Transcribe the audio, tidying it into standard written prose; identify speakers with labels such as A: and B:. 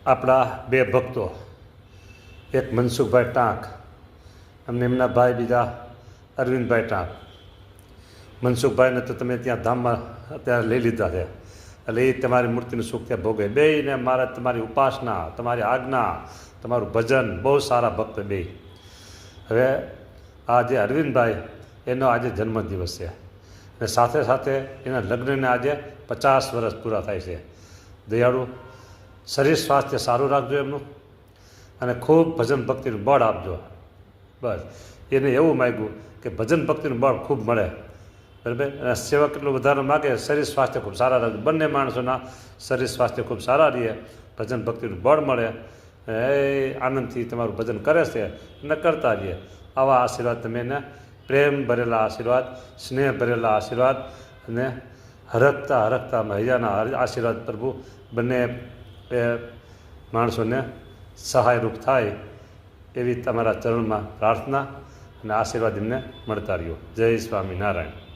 A: આપણા બે ભક્તો, એક મનસુખભાઈ ટાંક અને એમના ભાઈ બીજા અરવિંદભાઈ ટાંક. મનસુખભાઈને તો તમે ત્યાં ધામમાં અત્યારે લઈ લીધા છે, એટલે એ તમારી મૂર્તિનું સુખ ત્યાં ભોગવે. બેયને મારે તમારી ઉપાસના, તમારી આજ્ઞા, તમારું ભજન, બહુ સારા ભક્ત બે. હવે આ જે અરવિંદભાઈ એનો આજે જન્મદિવસ છે અને સાથે સાથે એના લગ્નને આજે 50 વર્ષ પૂરા થાય છે. દયાળુ શરીર સ્વાસ્થ્ય સારું રાખજો એમનું, અને ખૂબ ભજન ભક્તિનું બળ આપજો. બસ એને એવું માગ્યું કે ભજન ભક્તિનું બળ ખૂબ મળે, બરાબર. અને સેવા કેટલું વધારે માગે, શરીર સ્વાસ્થ્ય ખૂબ સારા રાખજો. બંને માણસોના શરીર સ્વાસ્થ્ય ખૂબ સારા રહે, ભજન ભક્તિનું બળ મળે, એ આનંદથી તમારું ભજન કરે છે અને કરતા રહીએ. આવા આશીર્વાદ તમે એને, પ્રેમ ભરેલા આશીર્વાદ, સ્નેહ ભરેલા આશીર્વાદ અને હરખતા હરખતા હૈયાના આશીર્વાદ પ્રભુ બંને માણસોને સહાયરૂપ થાય એવી તમારા ચરણમાં પ્રાર્થના અને આશીર્વાદ એમને મળતા રહ્યો. જય સ્વામિનારાયણ.